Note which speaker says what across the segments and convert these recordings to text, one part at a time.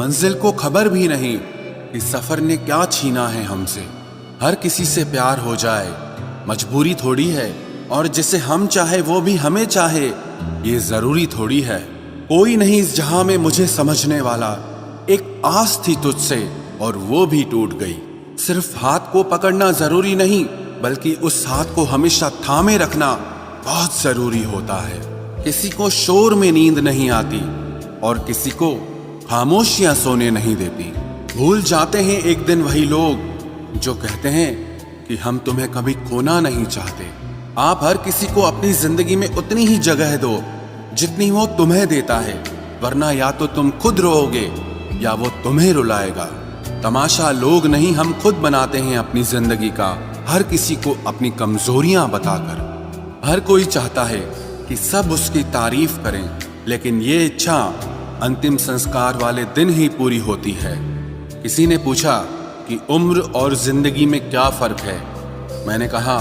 Speaker 1: मंजिल को खबर भी नहीं कि सफर ने क्या छीना है हमसे। हर किसी से प्यार हो जाए मजबूरी थोड़ी है, और जिसे हम चाहे वो भी हमें चाहे ये जरूरी थोड़ी है। कोई नहीं इस जहां में मुझे समझने वाला, एक आस थी तुझसे और वो भी टूट गई। सिर्फ हाथ को पकड़ना जरूरी नहीं, बल्कि उस हाथ को हमेशा थामे रखना बहुत जरूरी होता है। किसी को शोर में नींद नहीं आती और किसी को खामोशियां सोने नहीं देती। भूल जाते हैं एक दिन वही लोग जो कहते हैं कि हम तुम्हें कभी खोना नहीं चाहते। आप हर किसी को अपनी जिंदगी में उतनी ही जगह दो जितनी वो तुम्हें देता है, वरना या तो तुम खुद रोओगे या वो तुम्हें रुलाएगा। तमाशा लोग नहीं, हम खुद बनाते हैं अपनी जिंदगी का, हर किसी को अपनी कमजोरियां बताकर। हर कोई चाहता है कि सब उसकी तारीफ करें, लेकिन ये इच्छा अंतिम संस्कार वाले दिन ही पूरी होती है। किसी ने पूछा कि उम्र और जिंदगी में क्या फर्क है। मैंने कहा,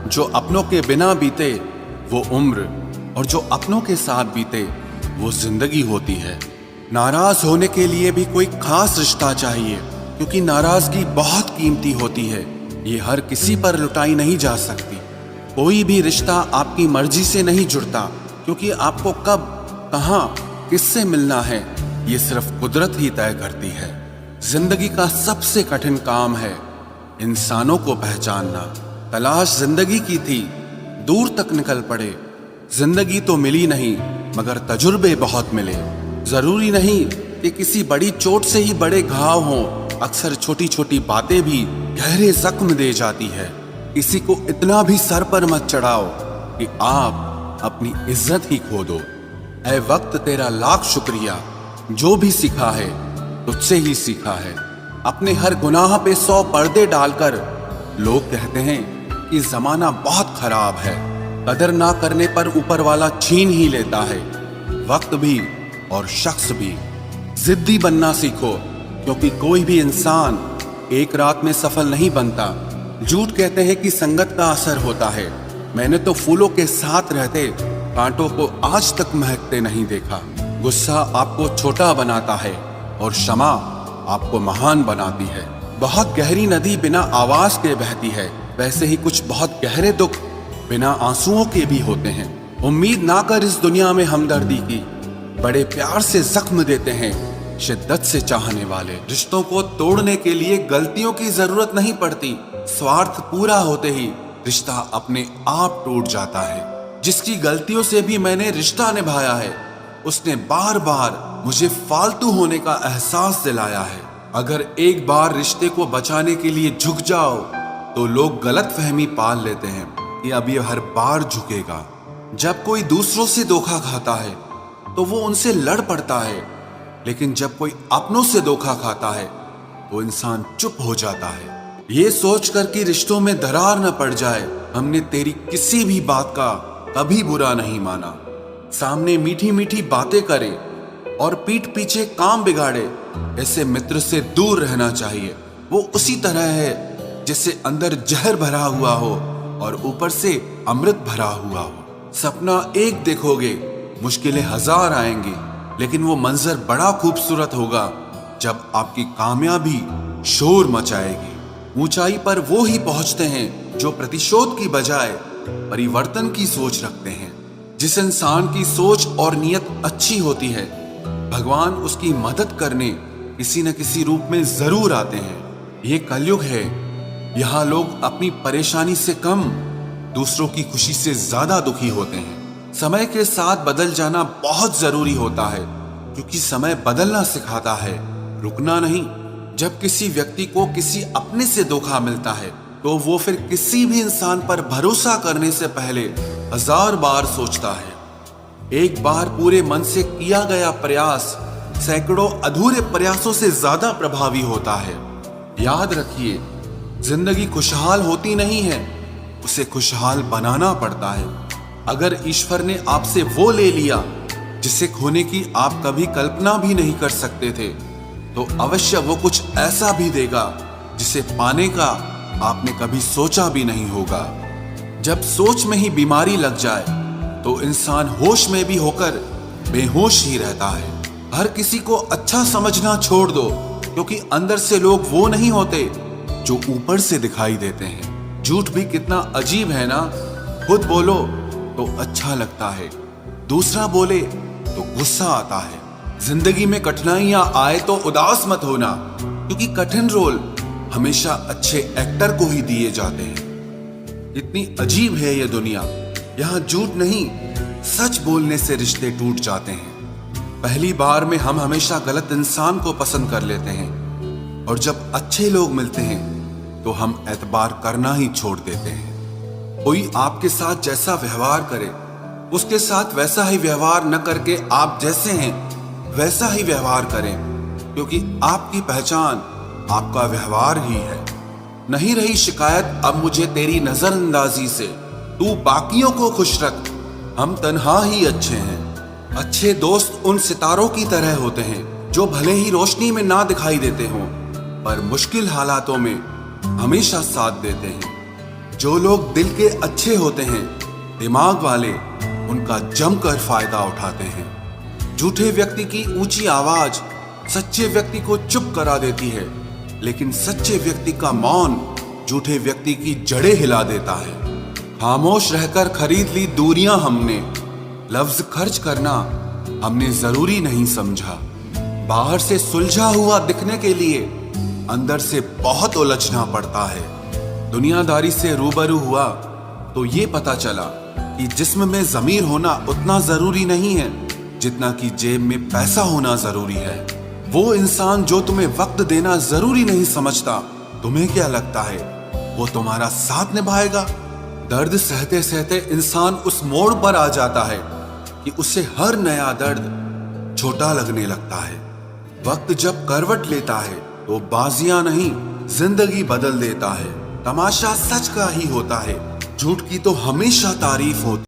Speaker 1: जो अपनों के बिना बीते वो उम्र, और जो अपनों के साथ बीते वो जिंदगी होती है। नाराज होने के लिए भी कोई खास रिश्ता चाहिए, क्योंकि नाराजगी बहुत कीमती होती है। ये हर किसी पर लुटाई नहीं जा सकती। कोई भी रिश्ता आपकी मर्जी से नहीं जुड़ता, क्योंकि आपको कब, कहां, किससे मिलना है ये सिर्फ कुदरत ही तय करती है। जिंदगी का सबसे कठिन काम है इंसानों को पहचानना। तलाश जिंदगी की थी, दूर तक निकल पड़े। जिंदगी तो मिली नहीं, मगर तजुर्बे बहुत मिले। जरूरी नहीं कि किसी बड़ी चोट से ही बड़े घाव हों, अक्सर छोटी छोटी बातें भी गहरे जख्म दे जाती है। किसी को इतना भी सर पर मत चढ़ाओ कि आप अपनी इज्जत ही खो दो। ऐ वक्त तेरा लाख शुक्रिया, जो भी सीखा है तुझसे ही सीखा है। अपने हर गुनाह पे 100 पर्दे डालकर लोग कहते हैं कि जमाना बहुत खराब है। कदर ना करने पर ऊपर वाला छीन ही लेता है, वक्त भी और शख्स भी। जिद्दी बनना सीखो, क्योंकि कोई भी इंसान एक रात में सफल नहीं बनता। झूठ कहते हैं कि संगत का असर होता है। मैंने तो फूलों के साथ रहते कांटों को आज तक महकते नहीं देखा। गुस्सा आपको छोटा बनाता है और क्षमा आपको महान बनाती है। बहुत गहरी नदी बिना आवाज के बहती है, वैसे ही कुछ बहुत गहरे दुख बिना आंसुओं के भी होते हैं। उम्मीद ना कर इस दुनिया में हमदर्दी की, बड़े प्यार से जख्म देते हैं शिद्दत से चाहने वाले। रिश्तों को तोड़ने के लिए गलतियों की जरूरत नहीं पड़ती, स्वार्थ पूरा होते ही रिश्ता अपने आप टूट जाता है। जिसकी गलतियों से भी मैंने रिश्ता निभाया है, उसने बार बार मुझे फालतू होने का एहसास दिलाया है। अगर एक बार रिश्ते को बचाने के लिए झुक जाओ तो लोग गलत फहमी पाल लेते हैं कि अब ये हर बार झुकेगा। जब कोई दूसरों से धोखा खाता है तो वो उनसे लड़ पड़ता है, लेकिन जब कोई अपनों से धोखा खाता है तो इंसान चुप हो जाता है। ये सोचकर कि रिश्तों में दरार न पड़ जाए, हमने तेरी किसी भी बात का कभी बुरा नहीं माना। सामने मीठी मीठी बातें करे और पीठ पीछे काम बिगाड़े, ऐसे मित्र से दूर रहना चाहिए। वो उसी तरह है जैसे अंदर जहर भरा हुआ हो और ऊपर से अमृत भरा हुआ हो। सपना एक देखोगे, मुश्किलें 1000 आएंगी, लेकिन वो मंजर बड़ा खूबसूरत होगा जब आपकी कामयाबी शोर मचाएगी। ऊंचाई पर वो ही पहुंचते हैं जो प्रतिशोध की बजाय परिवर्तन की सोच रखते हैं। जिस इंसान की सोच और नियत अच्छी होती है, भगवान उसकी मदद करने किसी न किसी रूप में जरूर आते हैं। ये कलयुग है, यहाँ लोग अपनी परेशानी से कम दूसरों की खुशी से ज्यादा दुखी होते हैं। समय के साथ बदल जाना बहुत जरूरी होता है, क्योंकि समय बदलना सिखाता है, रुकना नहीं। जब किसी व्यक्ति को किसी अपने से धोखा मिलता है तो वो फिर किसी भी इंसान पर भरोसा करने से पहले 1000 बार सोचता है। एक बार पूरे मन से किया गया प्रयास सैकड़ों अधूरे प्रयासों से ज्यादा प्रभावी होता है। याद रखिए, जिंदगी खुशहाल होती नहीं है, उसे खुशहाल बनाना पड़ता है। अगर ईश्वर ने आपसे वो ले लिया जिसे खोने की आप कभी कल्पना भी नहीं कर सकते थे, तो अवश्य वो कुछ ऐसा भी देगा जिसे पाने का आपने कभी सोचा भी नहीं होगा। जब सोच में ही बीमारी लग जाए तो इंसान होश में भी होकर बेहोश ही रहता है। हर किसी को अच्छा समझना छोड़ दो, क्योंकि अंदर से लोग वो नहीं होते जो ऊपर से दिखाई देते हैं। झूठ भी कितना अजीब है ना। खुद बोलो तो अच्छा लगता है, दूसरा बोले तो गुस्सा आता है। जिंदगी में कठिनाइयां आए तो उदास मत होना, क्योंकि कठिन रोल हमेशा अच्छे एक्टर को ही दिए जाते हैं। इतनी अजीब है ये दुनिया, यहाँ झूठ नहीं सच बोलने से रिश्ते टूट जाते हैं। पहली बार में हम हमेशा गलत इंसान को पसंद कर लेते हैं, और जब अच्छे लोग मिलते हैं तो हम एतबार करना ही छोड़ देते हैं। कोई आपके साथ जैसा व्यवहार करे, उसके साथ वैसा ही व्यवहार न करके आप जैसे हैं वैसा ही व्यवहार करें, क्योंकि आपकी पहचान आपका व्यवहार ही है। नहीं रही शिकायत अब मुझे तेरी नजरअंदाजी से, तू बाकियों को खुश रख, हम तन्हा ही अच्छे हैं। अच्छे दोस्त उन सितारों की तरह होते हैं जो भले ही रोशनी में ना दिखाई देते हों, पर मुश्किल हालातों में हमेशा साथ देते हैं। जो लोग दिल के अच्छे होते हैं, दिमाग वाले, उनका जमकर फायदा उठाते हैं। झूठे व्यक्ति की ऊंची आवाज सच्चे व्यक्ति को चुप करा देती है, लेकिन सच्चे व्यक्ति का मौन झूठे व्यक्ति की जड़ें हिला देता है। खामोश रहकर खरीद ली दूरियां हमने, लफ्ज खर्च करना हमने जरूरी नहीं समझा। बाहर से सुलझा हुआ दिखने के लिए अंदर से बहुत उलझना पड़ता है। दुनियादारी से रूबरू हुआ तो ये पता चला कि जिस्म में ज़मीर होना उतना जरूरी नहीं है जितना कि जेब में पैसा होना जरूरी है। वो इंसान जो तुम्हें वक्त देना जरूरी नहीं समझता, तुम्हें क्या लगता है वो तुम्हारा साथ निभाएगा? दर्द सहते सहते इंसान उस मोड़ पर आ जाता है कि उसे हर नया दर्द छोटा लगने लगता है। वक्त जब करवट लेता है तो बाजियां नहीं जिंदगी बदल देता है। तमाशा सच का ही होता है, झूठ की तो हमेशा तारीफ होती।